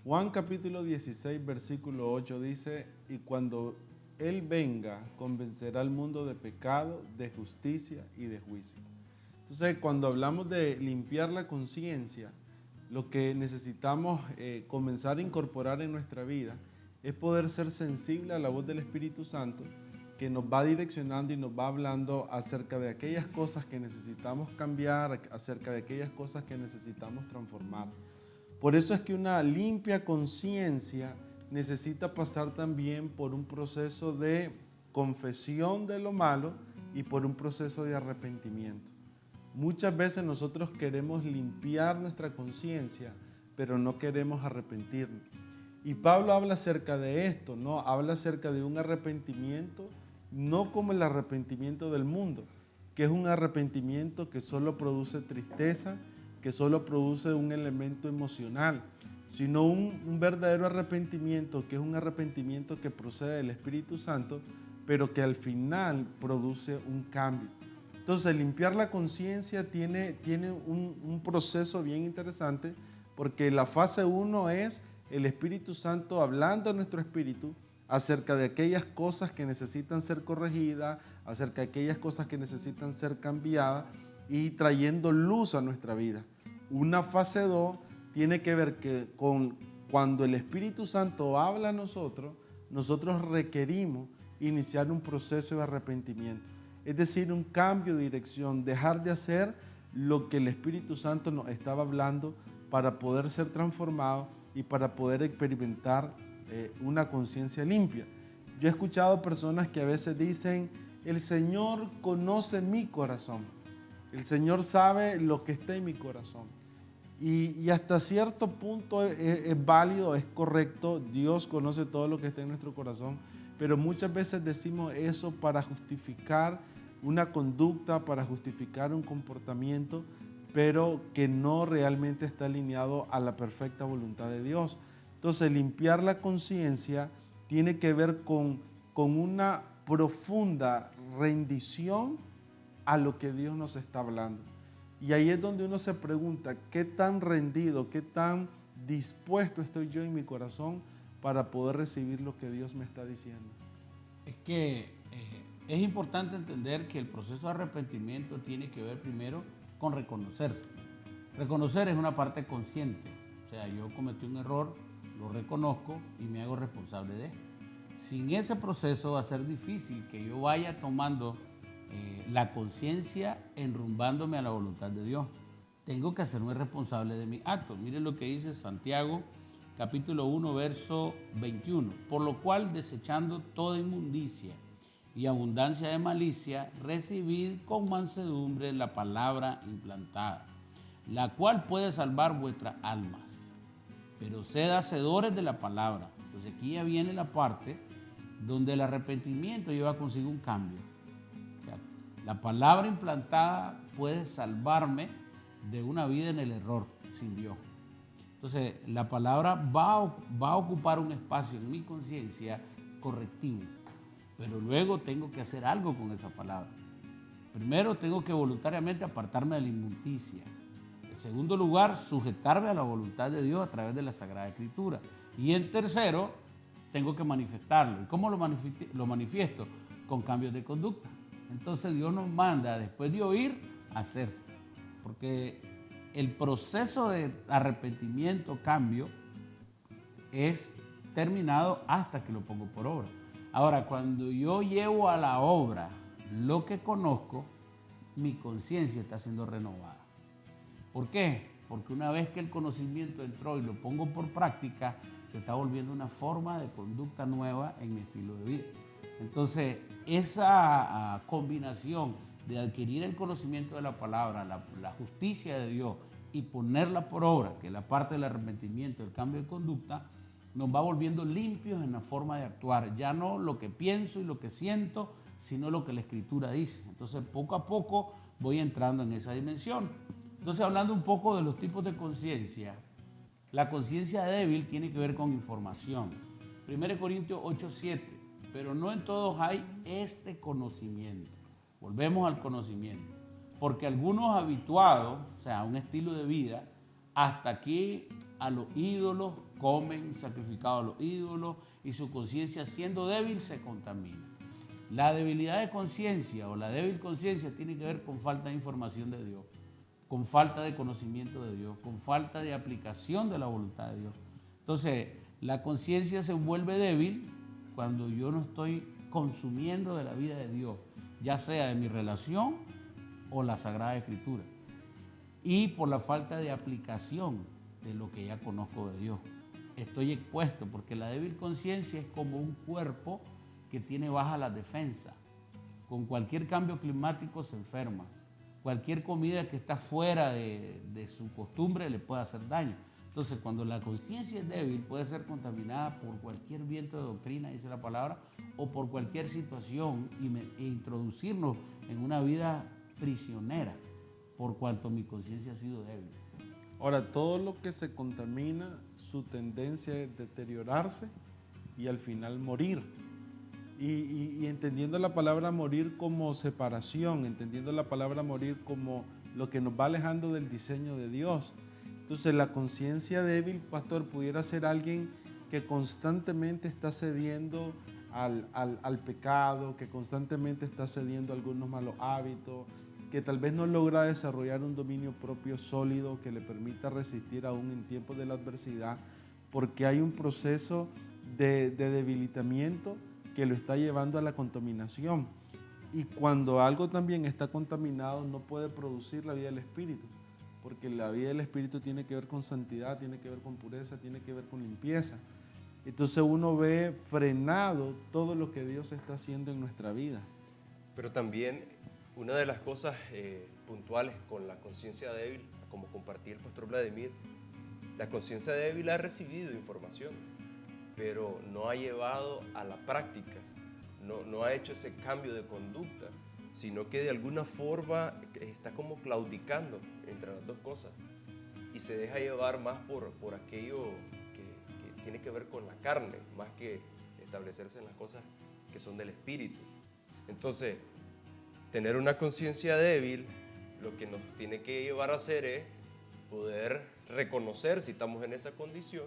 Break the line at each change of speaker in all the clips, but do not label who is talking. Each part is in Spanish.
Juan capítulo 16, versículo 8 dice, y cuando Él venga, convencerá al mundo de pecado, de justicia y de juicio. Entonces, cuando hablamos de limpiar la conciencia, lo que necesitamos comenzar a incorporar en nuestra vida es poder ser sensible a la voz del Espíritu Santo, que nos va direccionando y nos va hablando acerca de aquellas cosas que necesitamos cambiar, acerca de aquellas cosas que necesitamos transformar. Por eso es que una limpia conciencia necesita pasar también por un proceso de confesión de lo malo y por un proceso de arrepentimiento. Muchas veces nosotros queremos limpiar nuestra conciencia, pero no queremos arrepentirnos. Y Pablo habla acerca de esto, ¿no? Habla acerca de un arrepentimiento, no como el arrepentimiento del mundo, que es un arrepentimiento que solo produce tristeza, que solo produce un elemento emocional, sino un verdadero arrepentimiento, que es un arrepentimiento que procede del Espíritu Santo, pero que al final produce un cambio. Entonces, limpiar la conciencia tiene un proceso bien interesante, porque la fase 1 es el Espíritu Santo hablando a nuestro espíritu acerca de aquellas cosas que necesitan ser corregidas, acerca de aquellas cosas que necesitan ser cambiadas y trayendo luz a nuestra vida. Una fase 2 tiene que ver con cuando el Espíritu Santo habla a nosotros requerimos iniciar un proceso de arrepentimiento. Es decir, un cambio de dirección, dejar de hacer lo que el Espíritu Santo nos estaba hablando para poder ser transformado y para poder experimentar una conciencia limpia. Yo he escuchado personas que a veces dicen, el Señor conoce mi corazón, el Señor sabe lo que está en mi corazón. Y hasta cierto punto es válido, es correcto, Dios conoce todo lo que está en nuestro corazón, pero muchas veces decimos eso para justificar una conducta, para justificar un comportamiento, pero que no realmente está alineado a la perfecta voluntad de Dios. Entonces, limpiar la conciencia tiene que ver con una profunda rendición a lo que Dios nos está hablando. Y ahí es donde uno se pregunta, ¿qué tan rendido, qué tan dispuesto estoy yo en mi corazón para poder recibir lo que Dios me está diciendo?
Es que es importante entender que el proceso de arrepentimiento tiene que ver primero con reconocer. Reconocer es una parte consciente. O sea, yo cometí un error, lo reconozco y me hago responsable de él. Sin ese proceso va a ser difícil que yo vaya tomando la conciencia enrumbándome a la voluntad de Dios. Tengo que hacerme responsable de mis actos. Miren lo que dice Santiago, capítulo 1, verso 21. Por lo cual, desechando toda inmundicia y abundancia de malicia, recibid con mansedumbre la palabra implantada, la cual puede salvar vuestras almas. Pero sed hacedores de la palabra. Entonces aquí ya viene la parte donde el arrepentimiento lleva consigo un cambio. La palabra implantada puede salvarme de una vida en el error sin Dios. Entonces, la palabra va a ocupar un espacio en mi conciencia correctivo, pero luego tengo que hacer algo con esa palabra. Primero, tengo que voluntariamente apartarme de la inmundicia. En segundo lugar, sujetarme a la voluntad de Dios a través de la Sagrada Escritura. Y en tercero, tengo que manifestarlo. ¿Y cómo lo manifiesto? Con cambios de conducta. Entonces Dios nos manda, después de oír, a hacer. Porque el proceso de arrepentimiento, cambio, es terminado hasta que lo pongo por obra. Ahora, cuando yo llevo a la obra lo que conozco, mi conciencia está siendo renovada. ¿Por qué? Porque una vez que el conocimiento entró y lo pongo por práctica, se está volviendo una forma de conducta nueva en mi estilo de vida. Entonces, esa combinación de adquirir el conocimiento de la palabra, la justicia de Dios y ponerla por obra, que es la parte del arrepentimiento, el cambio de conducta, nos va volviendo limpios en la forma de actuar. Ya no lo que pienso y lo que siento, sino lo que la Escritura dice. Entonces, poco a poco voy entrando en esa dimensión. Entonces, hablando un poco de los tipos de conciencia, la conciencia débil tiene que ver con información. 1 Corintios 8:7. Pero no en todos hay este conocimiento. Volvemos al conocimiento. Porque algunos habituados, o sea, a un estilo de vida, hasta aquí a los ídolos, comen sacrificado a los ídolos y su conciencia siendo débil se contamina. La debilidad de conciencia o la débil conciencia tiene que ver con falta de información de Dios, con falta de conocimiento de Dios, con falta de aplicación de la voluntad de Dios. Entonces, la conciencia se vuelve débil cuando yo no estoy consumiendo de la vida de Dios, ya sea de mi relación o la Sagrada Escritura, y por la falta de aplicación de lo que ya conozco de Dios. Estoy expuesto porque la débil conciencia es como un cuerpo que tiene baja la defensa. Con cualquier cambio climático se enferma. Cualquier comida que está fuera de su costumbre le puede hacer daño. Entonces, cuando la conciencia es débil, puede ser contaminada por cualquier viento de doctrina, dice la palabra, o por cualquier situación e introducirnos en una vida prisionera, por cuanto mi conciencia ha sido débil.
Ahora, todo lo que se contamina, su tendencia es deteriorarse y al final morir. Y entendiendo la palabra morir como separación, entendiendo la palabra morir como lo que nos va alejando del diseño de Dios. Entonces, la conciencia débil, pastor, pudiera ser alguien que constantemente está cediendo al pecado, que constantemente está cediendo a algunos malos hábitos, que tal vez no logra desarrollar un dominio propio sólido que le permita resistir aún en tiempos de la adversidad, porque hay un proceso de debilitamiento que lo está llevando a la contaminación. Y cuando algo también está contaminado, no puede producir la vida del Espíritu, porque la vida del Espíritu tiene que ver con santidad, tiene que ver con pureza, tiene que ver con limpieza. Entonces uno ve frenado todo lo que Dios está haciendo en nuestra vida.
Pero también una de las cosas puntuales con la conciencia débil, como compartía el pastor Vladimir, la conciencia débil ha recibido información, pero no ha llevado a la práctica, no ha hecho ese cambio de conducta, sino que de alguna forma está como claudicando entre las dos cosas y se deja llevar más por aquello que tiene que ver con la carne, más que establecerse en las cosas que son del espíritu. Entonces, tener una conciencia débil lo que nos tiene que llevar a hacer es poder reconocer si estamos en esa condición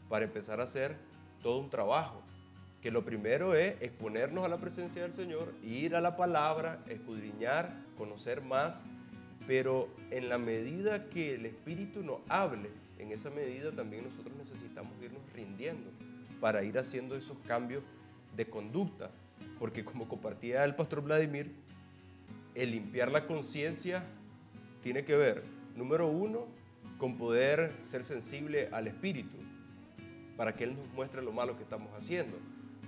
para empezar a hacer todo un trabajo. Que lo primero es exponernos a la presencia del Señor, ir a la palabra, escudriñar, conocer más, pero en la medida que el Espíritu nos hable, en esa medida también nosotros necesitamos irnos rindiendo para ir haciendo esos cambios de conducta, porque como compartía el pastor Vladimir, el limpiar la conciencia tiene que ver, número uno, con poder ser sensible al Espíritu, para que Él nos muestre lo malo que estamos haciendo.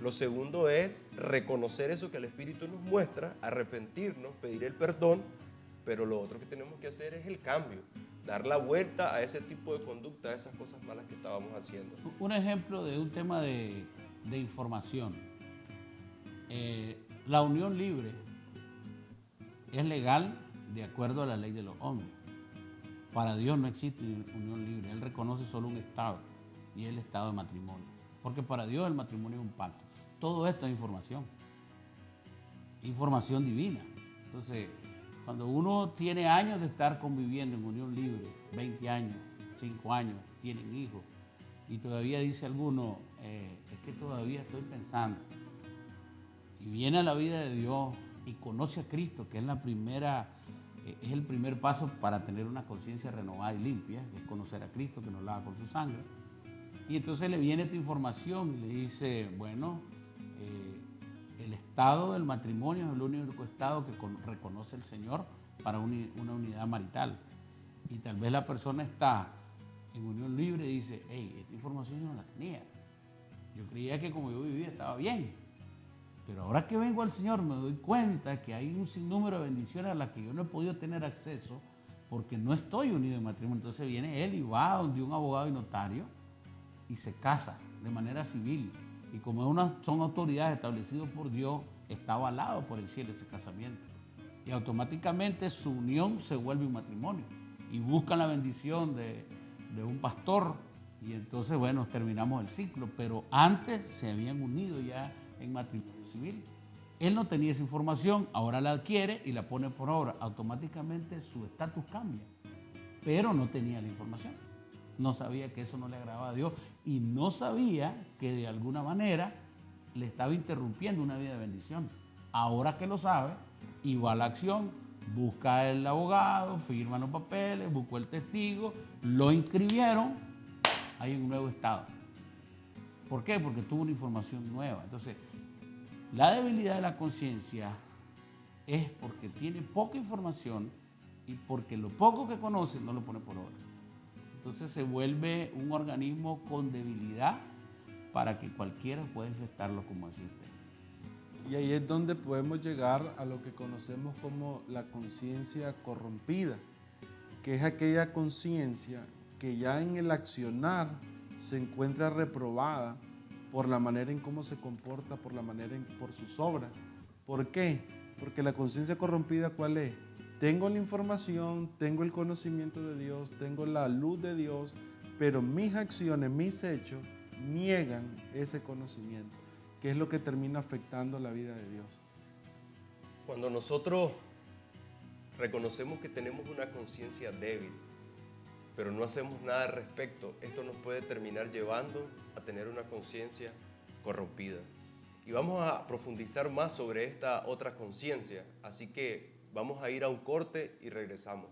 Lo segundo es reconocer eso que el Espíritu nos muestra, arrepentirnos, pedir el perdón, pero lo otro que tenemos que hacer es el cambio, dar la vuelta a ese tipo de conducta, a esas cosas malas que estábamos haciendo.
Un ejemplo de un tema de información. La unión libre es legal de acuerdo a la ley de los hombres. Para Dios no existe unión libre. Él reconoce solo un estado y es el estado de matrimonio. Porque para Dios el matrimonio es un pacto. Todo esto es información divina. Entonces, cuando uno tiene años de estar conviviendo en unión libre, 20 años, 5 años, tienen hijos, y todavía dice alguno, es que todavía estoy pensando, y viene a la vida de Dios y conoce a Cristo, que es es el primer paso para tener una conciencia renovada y limpia, que es conocer a Cristo que nos lava con su sangre. Y entonces le viene esta información y le dice, bueno, el estado del matrimonio es el único estado que reconoce el Señor para una unidad marital. Y tal vez la persona está en unión libre y dice, hey, esta información yo no la tenía. Yo creía que como yo vivía estaba bien. Pero ahora que vengo al Señor me doy cuenta que hay un sinnúmero de bendiciones a las que yo no he podido tener acceso porque no estoy unido en matrimonio. Entonces viene él y va donde un abogado y notario y se casa de manera civil. Y como son autoridades establecidas por Dios, está avalado por el cielo ese casamiento. Y automáticamente su unión se vuelve un matrimonio. Y buscan la bendición de un pastor. Y entonces, bueno, terminamos el ciclo. Pero antes se habían unido ya en matrimonio civil. Él no tenía esa información, ahora la adquiere y la pone por obra. Automáticamente su estatus cambia, pero no tenía la información. No sabía que eso no le agradaba a Dios y no sabía que de alguna manera le estaba interrumpiendo una vida de bendición. Ahora que lo sabe, y va a la acción, busca el abogado, firma los papeles, buscó el testigo, lo inscribieron, hay un nuevo estado. ¿Por qué? Porque tuvo una información nueva. Entonces, la debilidad de la conciencia es porque tiene poca información y porque lo poco que conoce no lo pone por obra. Entonces se vuelve un organismo con debilidad para que cualquiera pueda infectarlo, como decía usted.
Y ahí es donde podemos llegar a lo que conocemos como la conciencia corrompida, que es aquella conciencia que ya en el accionar se encuentra reprobada por la manera en cómo se comporta, por sus obras. ¿Por qué? Porque la conciencia corrompida, ¿cuál es? Tengo la información, tengo el conocimiento de Dios, tengo la luz de Dios, pero mis acciones, mis hechos niegan ese conocimiento, que es lo que termina afectando la vida de Dios.
Cuando nosotros reconocemos que tenemos una conciencia débil, pero no hacemos nada al respecto, esto nos puede terminar llevando a tener una conciencia corrompida. Y vamos a profundizar más sobre esta otra conciencia, así que vamos a ir a un corte y regresamos.